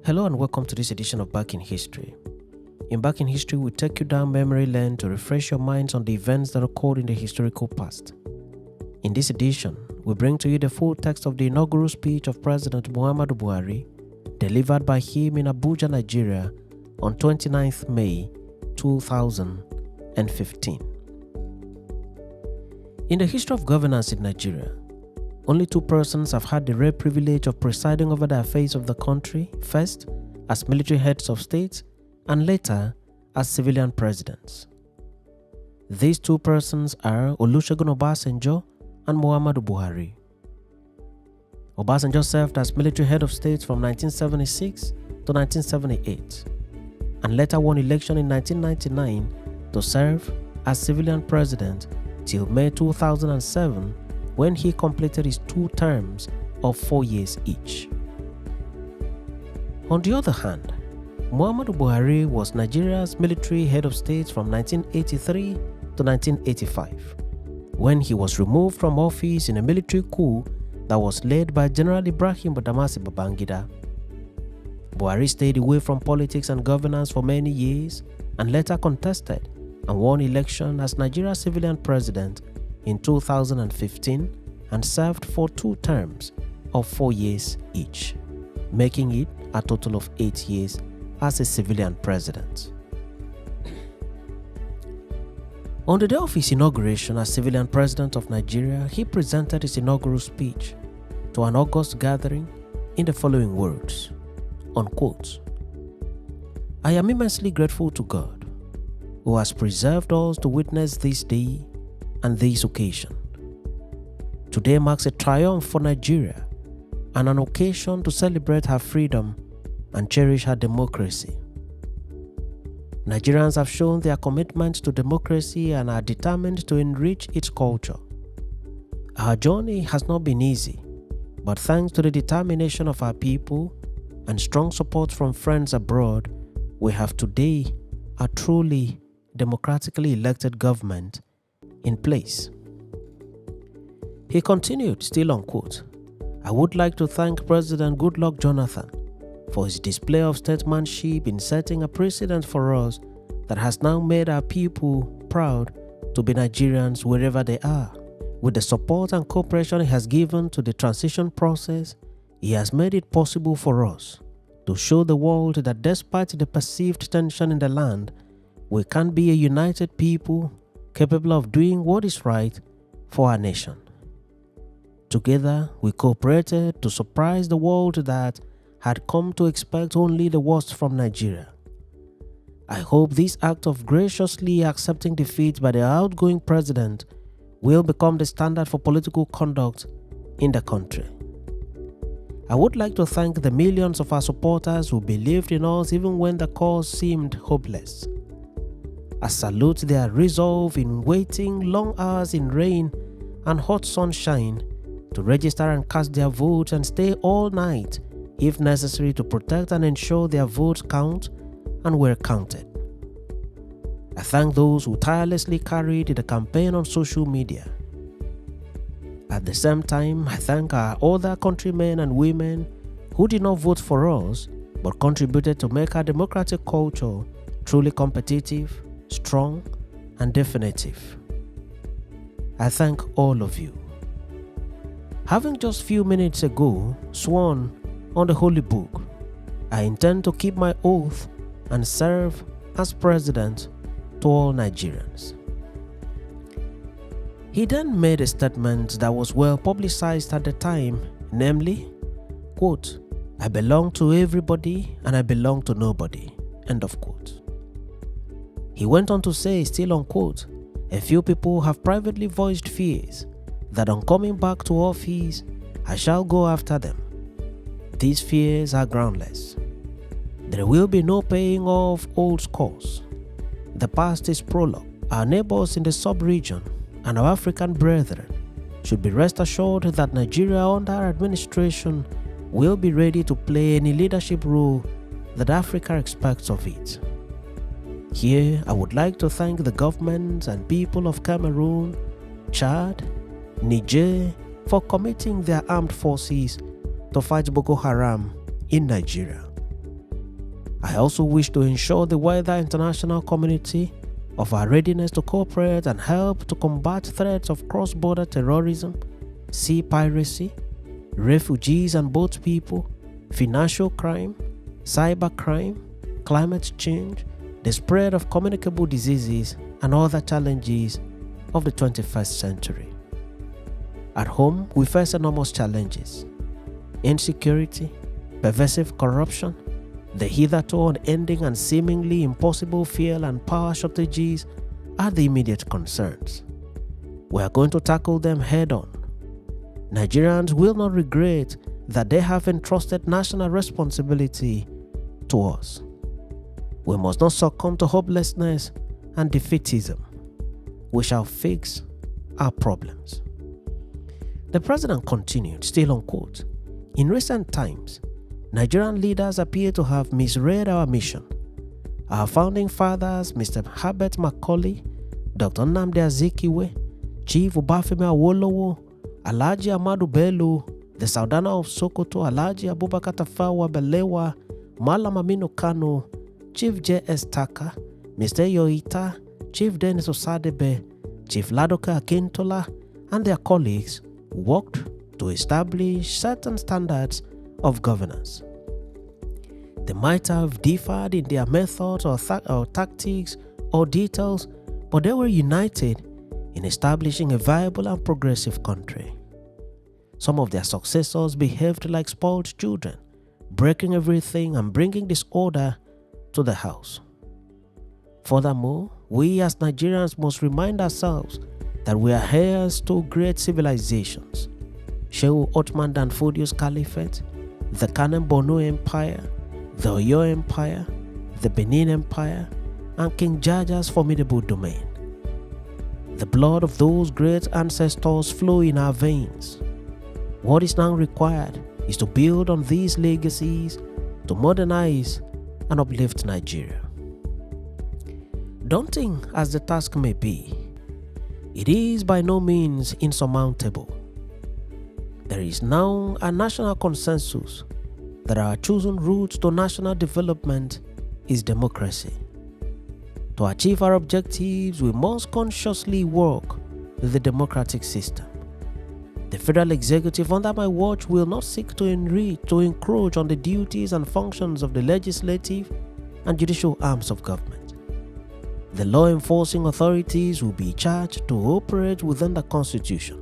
Hello and welcome to this edition of Back in History. In Back in History, we take you down memory lane to refresh your minds on the events that occurred in the historical past. In this edition, we bring to you the full text of the inaugural speech of President Mohammadu Buhari, delivered by him in Abuja, Nigeria, on 29th May 2015. In the history of governance in Nigeria, only two persons have had the rare privilege of presiding over the affairs of the country, first as military heads of state and later as civilian presidents. These two persons are Olusegun Obasanjo and Muhammadu Buhari. Obasanjo served as military head of state from 1976 to 1978 and later won election in 1999 to serve as civilian president till May 2007 when he completed his 2 terms of 4 years each. On the other hand, Muhammadu Buhari was Nigeria's military head of state from 1983 to 1985, when he was removed from office in a military coup that was led by General Ibrahim Badamasi Babangida. Buhari stayed away from politics and governance for many years and later contested and won election as Nigeria's civilian president in 2015 and served for 2 terms of 4 years each, making it a total of 8 years as a civilian president. On the day of his inauguration as civilian president of Nigeria, he presented his inaugural speech to an august gathering in the following words, unquote, "I am immensely grateful to God, who has preserved us to witness this day and this occasion. Today marks a triumph for Nigeria and an occasion to celebrate her freedom and cherish her democracy. Nigerians have shown their commitment to democracy and are determined to enrich its culture. Our journey has not been easy, but thanks to the determination of our people and strong support from friends abroad, we have today a truly democratically elected government in place." He continued, still unquote, "I would like to thank President Goodluck Jonathan for his display of statesmanship in setting a precedent for us that has now made our people proud to be Nigerians wherever they are. With the support and cooperation he has given to the transition process, he has made it possible for us to show the world that despite the perceived tension in the land, we can be a united people capable of doing what is right for our nation. Together, we cooperated to surprise the world that had come to expect only the worst from Nigeria. I hope this act of graciously accepting defeat by the outgoing president will become the standard for political conduct in the country. I would like to thank the millions of our supporters who believed in us even when the cause seemed hopeless. I salute their resolve in waiting long hours in rain and hot sunshine to register and cast their votes and stay all night if necessary to protect and ensure their votes count and were counted. I thank those who tirelessly carried the campaign on social media. At the same time, I thank our other countrymen and women who did not vote for us but contributed to make our democratic culture truly competitive, strong, and definitive. I thank all of you. Having just few minutes ago sworn on the Holy Book, I intend to keep my oath and serve as president to all Nigerians." He then made a statement that was well publicized at the time, namely, quote, "I belong to everybody and I belong to nobody," end of quote. He went on to say, still unquote, "A few people have privately voiced fears that on coming back to office, I shall go after them. These fears are groundless. There will be no paying off old scores. The past is prologue. Our neighbors in the sub-region and our African brethren should be rest assured that Nigeria under our administration will be ready to play any leadership role that Africa expects of it. Here, I would like to thank the governments and people of Cameroon, Chad, Niger for committing their armed forces to fight Boko Haram in Nigeria. I also wish to ensure the wider international community of our readiness to cooperate and help to combat threats of cross-border terrorism, sea piracy, refugees and boat people, financial crime, cybercrime, climate change, the spread of communicable diseases, and other challenges of the 21st century. At home, we face enormous challenges: insecurity, pervasive corruption, the hitherto unending and seemingly impossible fuel and power shortages are the immediate concerns. We are going to tackle them head-on. Nigerians will not regret that they have entrusted national responsibility to us. We must not succumb to hopelessness and defeatism. We shall fix our problems. The president continued, still on quote, "In recent times, Nigerian leaders appear to have misread our mission. Our founding fathers, Mr. Herbert Macaulay, Dr. Nnamdi Azikiwe, Chief Obafemi Awolowo, Alhaji Ahmadu Bello, the Sultana of Sokoto, Alhaji Abubakar Tafawa Balewa, Malam Aminu Kano, Chief J.S. Taka, Mr. Yoita, Chief Dennis Osadebe, Chief Ladoke Akintola, and their colleagues worked to establish certain standards of governance. They might have differed in their methods or tactics or details, but they were united in establishing a viable and progressive country. Some of their successors behaved like spoiled children, breaking everything and bringing disorder to the house. Furthermore, we as Nigerians must remind ourselves that we are heirs to great civilizations: Shehu Ottoman Dan Fodio's Caliphate, the Kanem Borno Empire, the Oyo Empire, the Benin Empire, and King Jaja's formidable domain. The blood of those great ancestors flow in our veins. What is now required is to build on these legacies to modernize and uplift Nigeria. Daunting as the task may be, it is by no means insurmountable. There is now a national consensus that our chosen route to national development is democracy. To achieve our objectives, we must consciously work with the democratic system. The federal executive under my watch will not seek to encroach on the duties and functions of the legislative and judicial arms of government. The law enforcing authorities will be charged to operate within the Constitution.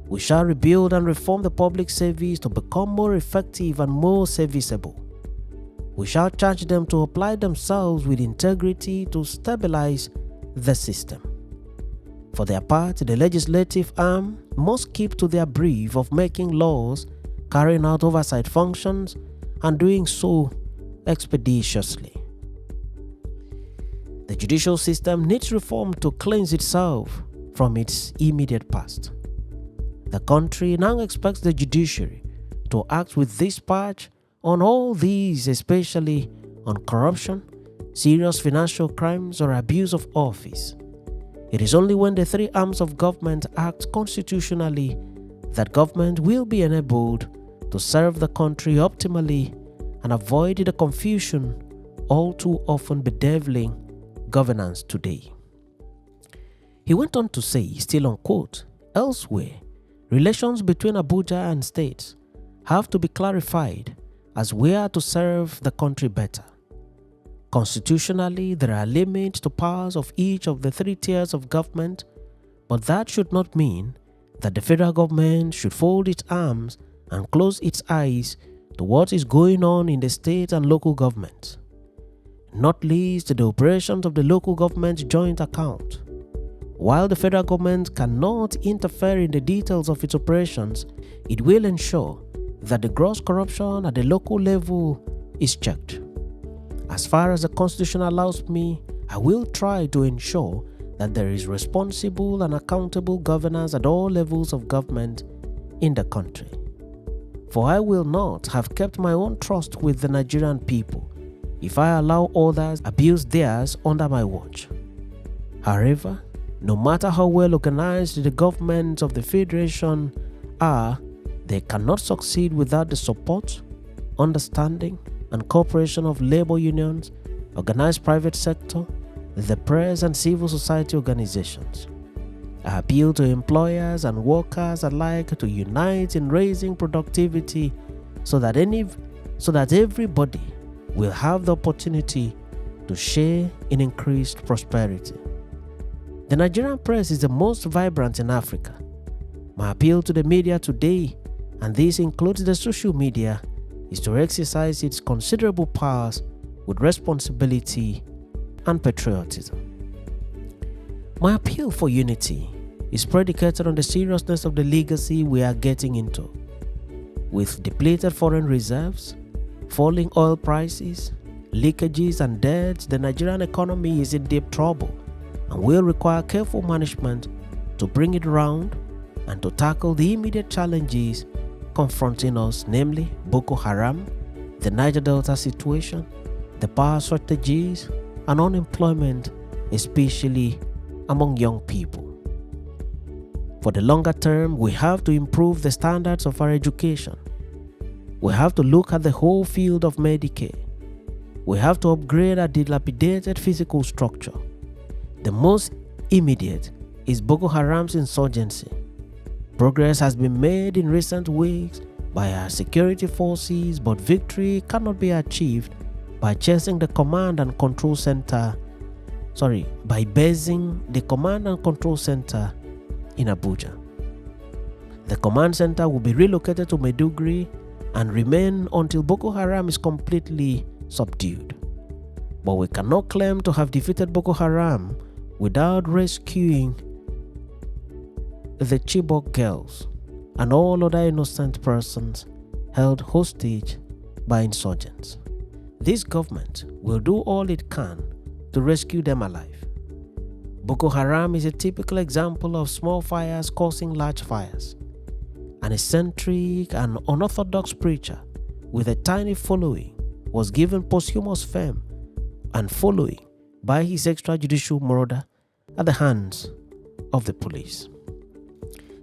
We shall rebuild and reform the public service to become more effective and more serviceable. We shall charge them to apply themselves with integrity to stabilize the system. For their part, the legislative arm must keep to their brief of making laws, carrying out oversight functions, and doing so expeditiously. The judicial system needs reform to cleanse itself from its immediate past. The country now expects the judiciary to act with dispatch on all these, especially on corruption, serious financial crimes, or abuse of office. It is only when the three arms of government act constitutionally that government will be enabled to serve the country optimally and avoid the confusion all too often bedeviling governance today. He went on to say, still on quote, "Elsewhere, relations between Abuja and states have to be clarified as we are to serve the country better. Constitutionally, there are limits to powers of each of the three tiers of government, but that should not mean that the federal government should fold its arms and close its eyes to what is going on in the state and local government, not least the operations of the local government joint account. While the federal government cannot interfere in the details of its operations, it will ensure that the gross corruption at the local level is checked. As far as the Constitution allows me, I will try to ensure that there is responsible and accountable governance at all levels of government in the country. For I will not have kept my own trust with the Nigerian people if I allow others abuse theirs under my watch. However, no matter how well organized the governments of the Federation are, they cannot succeed without the support, understanding, and cooperation of labor unions, organized private sector, the press and civil society organizations. I appeal to employers and workers alike to unite in raising productivity so that everybody will have the opportunity to share in increased prosperity. The Nigerian press is the most vibrant in Africa. My appeal to the media today, and this includes the social media, is to exercise its considerable powers with responsibility and patriotism. My appeal for unity is predicated on the seriousness of the legacy we are getting into. With depleted foreign reserves, falling oil prices, leakages and debts, the Nigerian economy is in deep trouble and will require careful management to bring it round and to tackle the immediate challenges confronting us, namely Boko Haram, the Niger Delta situation, the power shortages, and unemployment, especially among young people. For the longer term, we have to improve the standards of our education. We have to look at the whole field of Medicare. We have to upgrade our dilapidated physical structure. The most immediate is Boko Haram's insurgency. Progress has been made in recent weeks by our security forces, but victory cannot be achieved by basing the command and control center in Abuja. The command center will be relocated to Maiduguri and remain until Boko Haram is completely subdued. But we cannot claim to have defeated Boko Haram without rescuing the Chibok girls and all other innocent persons held hostage by insurgents. This government will do all it can to rescue them alive. Boko Haram is a typical example of small fires causing large fires. An eccentric and unorthodox preacher with a tiny following was given posthumous fame and following by his extrajudicial murder at the hands of the police.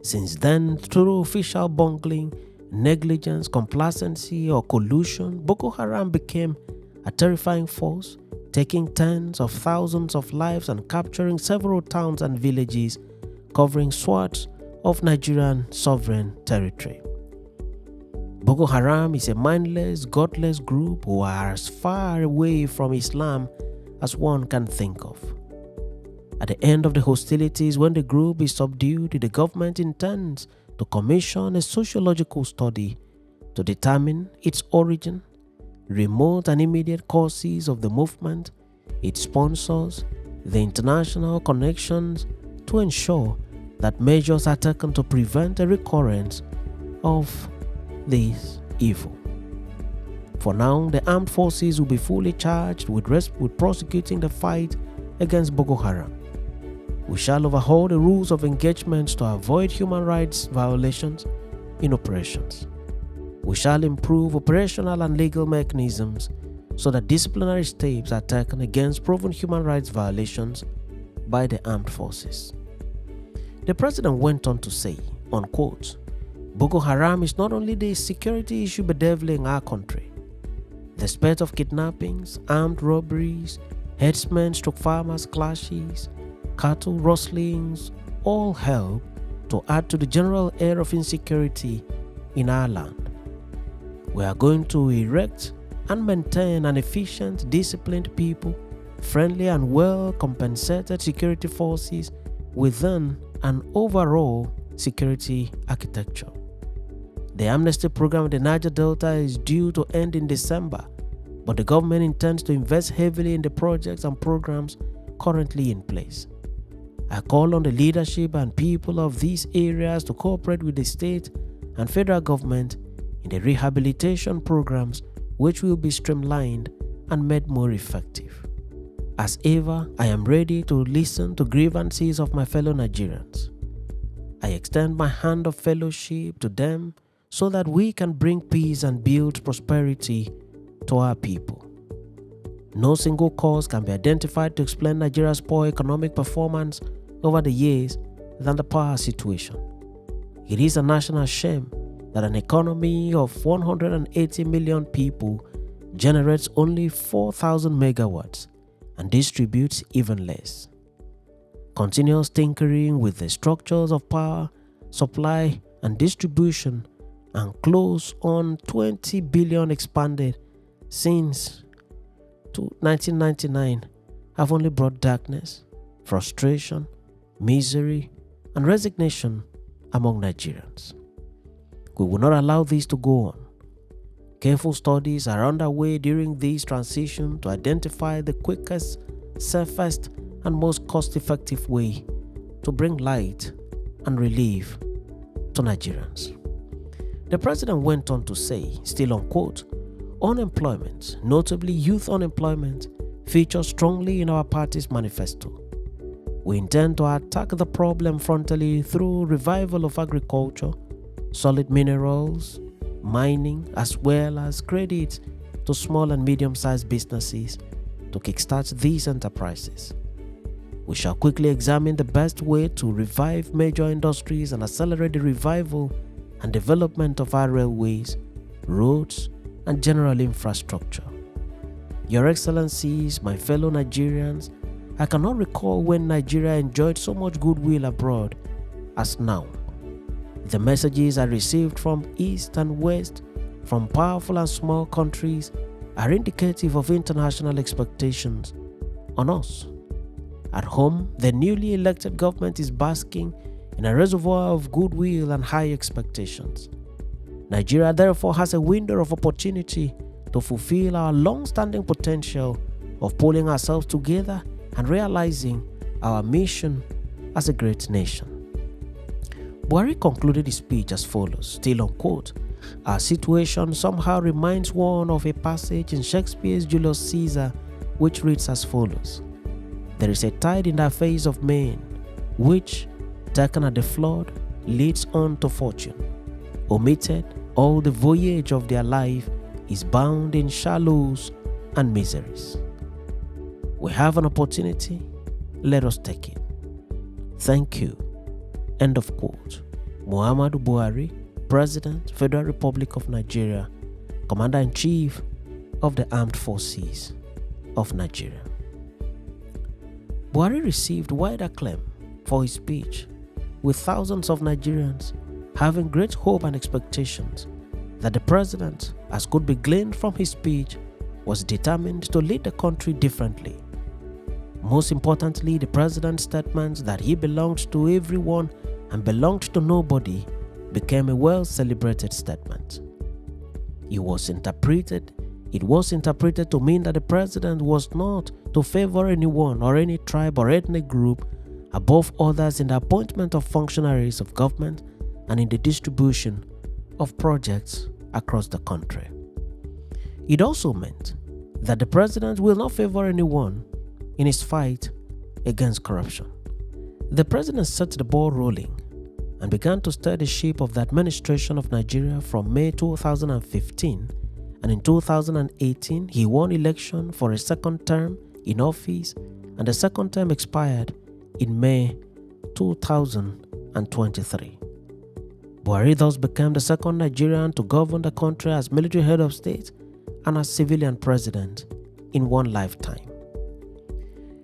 Since then, through official bungling, negligence, complacency, or collusion, Boko Haram became a terrifying force, taking tens of thousands of lives and capturing several towns and villages, covering swaths of Nigerian sovereign territory. Boko Haram is a mindless, godless group who are as far away from Islam as one can think of. At the end of the hostilities, when the group is subdued, the government intends to commission a sociological study to determine its origin, remote and immediate causes of the movement, its sponsors, the international connections, to ensure that measures are taken to prevent a recurrence of this evil. For now, the armed forces will be fully charged with prosecuting the fight against Boko Haram. We shall overhaul the rules of engagement to avoid human rights violations in operations. We shall improve operational and legal mechanisms so that disciplinary steps are taken against proven human rights violations by the armed forces. The president went on to say, unquote, Boko Haram is not only the security issue bedeviling our country. The spate of kidnappings, armed robberies, herdsmen/farmers clashes, cattle rustlings all help to add to the general air of insecurity in our land. We are going to erect and maintain an efficient, disciplined people, friendly and well-compensated security forces within an overall security architecture. The amnesty program in the Niger Delta is due to end in December, but the government intends to invest heavily in the projects and programs currently in place. I call on the leadership and people of these areas to cooperate with the state and federal government in the rehabilitation programs, which will be streamlined and made more effective. As ever, I am ready to listen to grievances of my fellow Nigerians. I extend my hand of fellowship to them so that we can bring peace and build prosperity to our people. No single cause can be identified to explain Nigeria's poor economic performance over the years than the power situation. It is a national shame that an economy of 180 million people generates only 4,000 megawatts and distributes even less. Continuous tinkering with the structures of power, supply and distribution, and close on 20 billion expanded since 1999 have only brought darkness, frustration, misery, and resignation among Nigerians. We will not allow this to go on. Careful studies are underway during this transition to identify the quickest, safest, and most cost-effective way to bring light and relief to Nigerians. The president went on to say, still on quote, "Unemployment, notably youth unemployment, features strongly in our party's manifesto. We intend to attack the problem frontally through revival of agriculture, solid minerals, mining, as well as credit to small and medium-sized businesses to kickstart these enterprises. We shall quickly examine the best way to revive major industries and accelerate the revival and development of our railways, roads, and general infrastructure. Your Excellencies, my fellow Nigerians, I cannot recall when Nigeria enjoyed so much goodwill abroad as now. The messages I received from East and West, from powerful and small countries, are indicative of international expectations on us. At home, the newly elected government is basking in a reservoir of goodwill and high expectations. Nigeria therefore has a window of opportunity to fulfill our long-standing potential of pulling ourselves together and realizing our mission as a great nation." Buhari concluded his speech as follows, still on quote, "Our situation somehow reminds one of a passage in Shakespeare's Julius Caesar which reads as follows: There is a tide in the face of men which, taken at the flood, leads on to fortune. Omitted, all the voyage of their life is bound in shallows and miseries. We have an opportunity, let us take it. Thank you." End of quote. Muhammadu Buhari, President, Federal Republic of Nigeria, Commander-in-Chief of the Armed Forces of Nigeria. Buhari received wide acclaim for his speech, with thousands of Nigerians having great hope and expectations that the president, as could be gleaned from his speech, was determined to lead the country differently. Most importantly, the president's statement that he belonged to everyone and belonged to nobody became a well-celebrated statement. It was interpreted to mean that the president was not to favor anyone or any tribe or ethnic group above others in the appointment of functionaries of government and in the distribution of projects across the country. It also meant that the president will not favor anyone in his fight against corruption. The president set the ball rolling and began to steer the ship of the administration of Nigeria from May 2015, and in 2018 he won election for a second term in office, and the second term expired in May 2023. Buhari thus became the second Nigerian to govern the country as military head of state and as civilian president in one lifetime.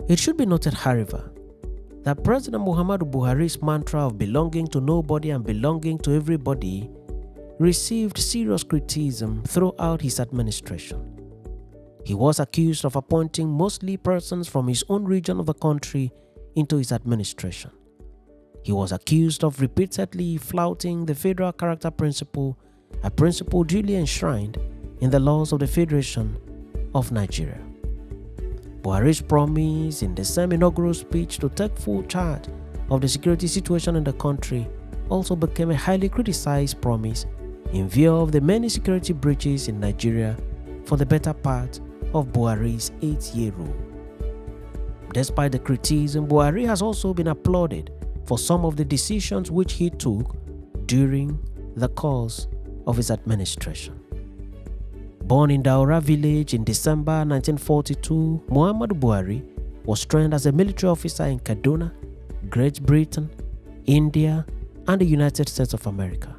It should be noted, however, that President Mohammadu Buhari's mantra of belonging to nobody and belonging to everybody received serious criticism throughout his administration. He was accused of appointing mostly persons from his own region of the country into his administration. He was accused of repeatedly flouting the federal character principle, a principle duly enshrined in the laws of the Federation of Nigeria. Buhari's promise in the same inaugural speech to take full charge of the security situation in the country also became a highly criticized promise in view of the many security breaches in Nigeria for the better part of Buhari's 8-year rule. Despite the criticism, Buhari has also been applauded for some of the decisions which he took during the course of his administration. Born in Daura village in December 1942, Muhammadu Buhari was trained as a military officer in Kaduna, Great Britain, India, and the United States of America.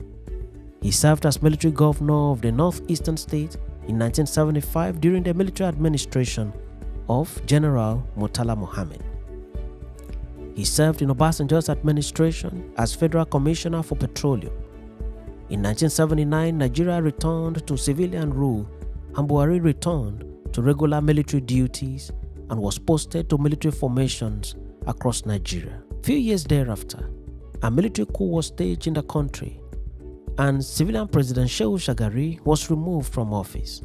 He served as military governor of the northeastern state in 1975 during the military administration of General Murtala Mohammed. He served in Obasanjo's administration as Federal Commissioner for Petroleum. In 1979, Nigeria returned to civilian rule and Buhari returned to regular military duties and was posted to military formations across Nigeria. Few years thereafter, a military coup was staged in the country and civilian President Shehu Shagari was removed from office.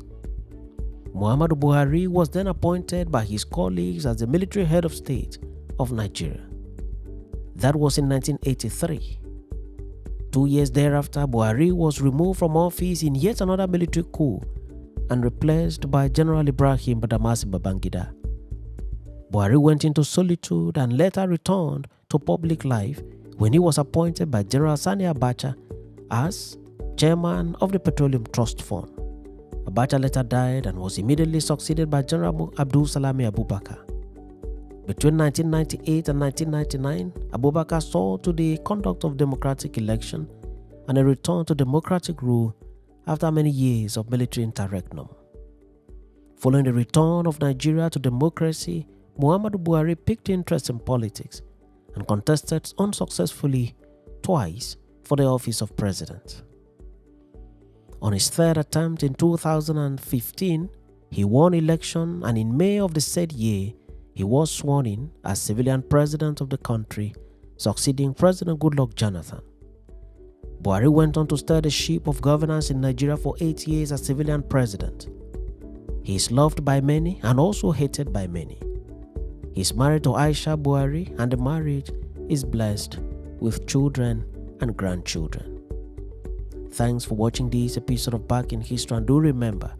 Muhammadu Buhari was then appointed by his colleagues as the military head of state of Nigeria. That was in 1983. 2 years thereafter, Buhari was removed from office in yet another military coup and replaced by General Ibrahim Badamasi Babangida. Buhari went into solitude and later returned to public life when he was appointed by General Sani Abacha as chairman of the Petroleum Trust Fund. Abacha later died and was immediately succeeded by General Abdul Salami Abubakar. Between 1998 and 1999, Abubakar saw to the conduct of democratic election and a return to democratic rule after many years of military interregnum. Following the return of Nigeria to democracy, Muhammadu Buhari picked interest in politics and contested unsuccessfully twice for the office of president. On his third attempt in 2015, he won election and in May of the said year, he was sworn in as civilian president of the country, succeeding President Goodluck Jonathan. Buhari went on to steer the ship of governance in Nigeria for 8 years as civilian president. He is loved by many and also hated by many. He is married to Aisha Buhari and the marriage is blessed with children and grandchildren. Thanks for watching this episode of Back in History, and do remember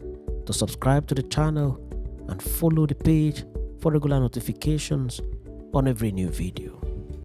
to subscribe to the channel and follow the page for regular notifications on every new video.